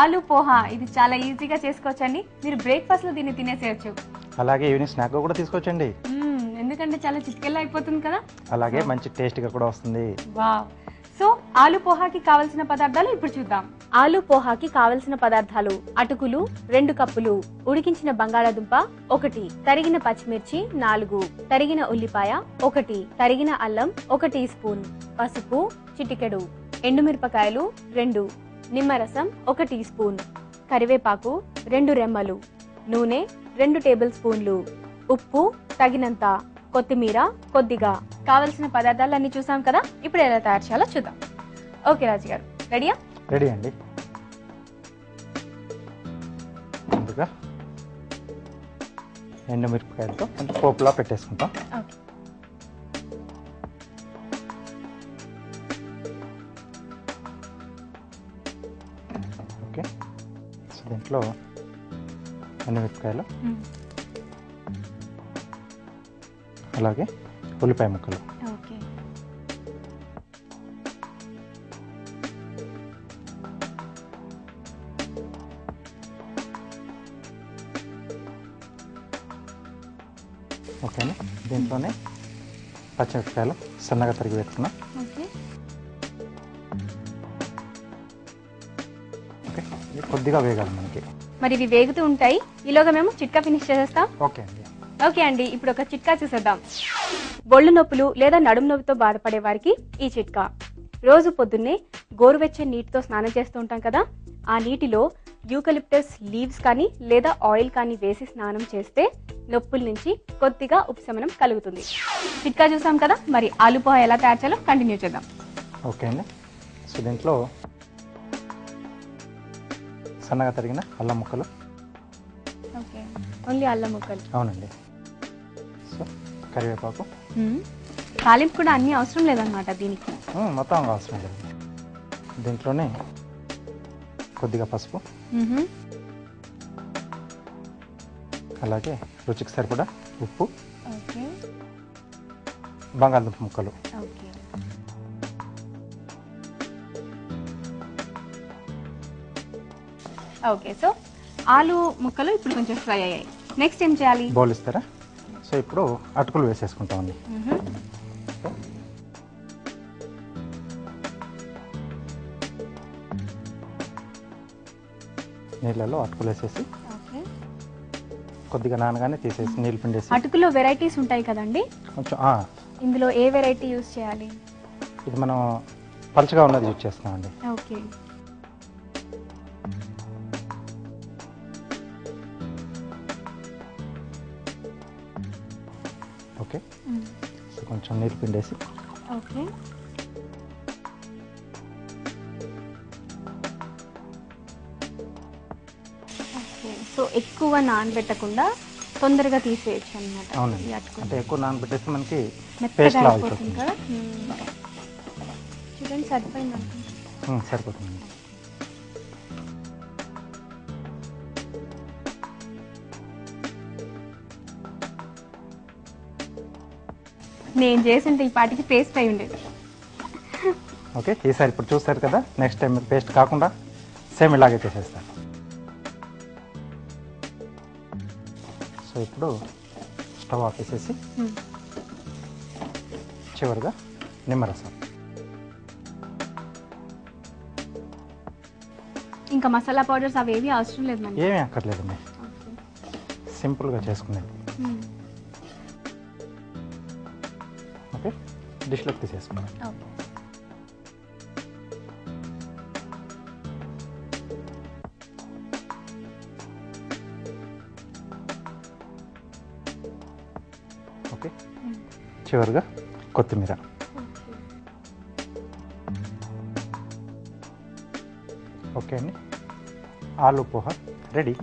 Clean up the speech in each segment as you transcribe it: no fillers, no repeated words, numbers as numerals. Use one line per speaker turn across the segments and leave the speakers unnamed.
ఆలు పోహా ఇది చాలా ఈజీగా చేసుకోవచ్చండి. మీరు బ్రేక్ఫాస్ట్ లో దీన్ని తినేసేయచ్చు.
అలాగే ఈవినింగ్ స్నాక్ కూడా తీసుకోవచ్చండి.
ఎందుకంటే చాలా చిటికెల్లో అయిపోతుంది కదా.
అలాగే మంచి టేస్ట్ గా కూడా వస్తుంది.
వావ్. సో ఆలు పోహాకి కావాల్సిన పదార్థాలు ఇప్పుడు చూద్దాం. ఆలు పోహాకి కావలసిన పదార్థాలు: అటుకులు 2 కప్పులు, ఉడికించిన బంగాళాదుంప 1, తరిగిన పచ్చిమిర్చి 4, తరిగిన ఉల్లిపాయ 1, తరిగిన అల్లం 1 టీ స్పూన్, పసుపు చిటికెడు, ఎండుమిరపకాయలు 2, నిమ్మరసం 1 టీ స్పూన్, కరివేపాకు 2 రెమ్మలు, నూనె 2 టేబుల్ స్పూన్లు, ఉప్పు తగినంత, కొత్తిమీర కొద్దిగా. కావలసిన పదార్థాలన్నీ చూసాం కదా. ఇప్పుడు ఎలా తయారు చేయాలో చూద్దాం. ఓకే రాజు గారు, రెడీయా?
రెడీ అండి. ముందుగా ఎండుమిరపకాయలతో పోపులా పెట్టేసుకుంటాం. ఓకే, సో దీంట్లో ఎండుమిరపకాయలు, అలాగే ఉల్లిపాయ ముక్కలు, ఓకేనా. దీంట్లోనే పచ్చిమిరపకాయలు సన్నగా తరిగి పెట్టుకున్నాం. ఓకే, ఇది కొద్దిగా వేగాలి మనకి.
మరి ఇవి వేగుతూ ఉంటాయి, ఈలోగా మేము చిట్కా ఫినిష్ చేసేస్తాం.
ఓకే అండి.
ఓకే అండి, ఇప్పుడు ఒక చిట్కా చూసేద్దాం. బొళ్ళు నొప్పులు లేదా నడుము నొప్పితో బాధపడే వారికి ఈ చిట్కా. రోజు పొద్దున్నే గోరువెచ్చని నీటితో స్నానం చేస్తూ ఉంటాం కదా, ఆ నీటిలో యూకలిప్టస్ లీవ్స్ కానీ లేదా ఆయిల్ కానీ వేసి స్నానం చేస్తే నొప్పుల నుంచి కొద్దిగా ఉపశమనం కలుగుతుంది. చిట్కా చూసాం కదా, మరి ఆలు పోహా ఎలా తయారు చేయాలో కంటిన్యూ చేద్దాం.
ఓకే అండి, సో దీంట్లో సన్నగా తరిగిన అల్లం ముక్కలు.
ఓకే, ఓన్లీ అల్లం ముక్కలు.
అవునండి. సో కరివేపాకు.
తాలింపు కూడా అన్ని అవసరం లేదన్నమాట దీనికి.
మొత్తం అవసరం లేదు. దీంట్లోనే కొద్దిగా పసుపు, అలాగే రుచికి సరిపడా ఉప్పు, బంగాళదుంప ముక్కలు.
ఓకే, సో ఆలు ముక్కలు ఇప్పుడు కొంచెం ఫ్రై అయ్యాయి. నెక్స్ట్ ఏం చేయాలి?
బౌల్ ఇస్తారా? సో ఇప్పుడు అటుకులు వేసేసుకుంటామండి. నీళ్ళలో అటుకులు వేసేసి కొద్దిగా నానగానే తీసేసి నీళ్ళు పిండేసి.
అటుకులో వెరైటీస్ ఉంటాయి కదండి,
కొంచెం
ఇందులో ఏ వెరైటీ యూజ్ చేయాలి?
ఇది మనం పలుచగా ఉన్నది యూజ్ చేస్తున్నామండి.
ఓకే,
ఓకే, సో కొంచెం నీళ్ళు పిండేసి.
ఓకే, సో ఎక్కువ నానబెట్టకుండా తొందరగా తీసేయచ్చు అన్నమాట.
అవునండి, అంటే ఎక్కువ నానబెట్టేసి మనకి
పేస్ట్ లా అయిపోతుంది కదా. చూడండి, సరిపోయింది.
సరిపోతుంది.
నేను చేసింటే ఈ పాటికి పేస్ట్ అయి ఉండేది.
ఓకే, ఈసారి ఇప్పుడు చూస్తారు కదా, నెక్స్ట్ టైం పేస్ట్ కాకుండా సేమ్ ఇలాగే చేసేస్తాను. సో ఇప్పుడు స్టవ్ ఆఫ్ చేసేసి చివరిగా నిమ్మరసం.
ఇంకా మసాలా పౌడర్స్ అవేవి అవసరం లేదు మనకి.
ఏమీ అక్కర్లేదండి, సింపుల్గా చేసుకునేది. ఓకే, డిష్లోకి తీసేసుకున్నాం. ఓకే, చివరిగా కొత్తిమీర. ఓకే అండి, ఆలు పోహా రెడీ.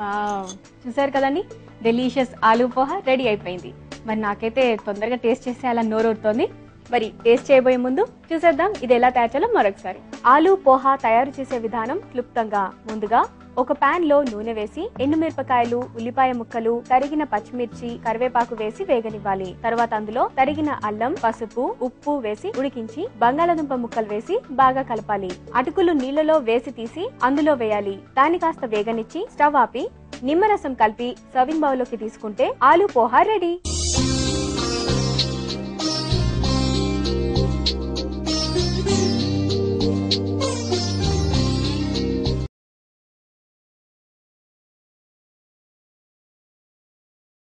వావ్, చూసారు కదండి, డెలీషియస్ ఆలు పోహా రెడీ అయిపోయింది. మరి నాకైతే తొందరగా టేస్ట్ చేస్తే అలా నోరూరుతోంది. మరి టేస్ట్ చేయబోయే ముందు చూసేద్దాం ఇది ఎలా తయారు చేయాలో మరొకసారి. ఆలు పోహా తయారు చేసే విధానం క్లుప్తంగా. ముందుగా ఒక పాన్ లో నూనె వేసి ఎండుమిరపకాయలు, ఉల్లిపాయ ముక్కలు, తరిగిన పచ్చిమిర్చి, కరివేపాకు వేసి వేగనివ్వాలి. తర్వాత అందులో తరిగిన అల్లం, పసుపు, ఉప్పు వేసి ఉడికించి బంగాళాదుంప ముక్కలు వేసి బాగా కలపాలి. అటుకులు నీళ్లలో వేసి తీసి అందులో వేయాలి. దాన్ని కాస్త వేగనిచ్చి స్టవ్ ఆపి నిమ్మరసం కలిపి సర్వింగ్ బౌల్ లోకి తీసుకుంటే ఆలు పోహా రెడీ.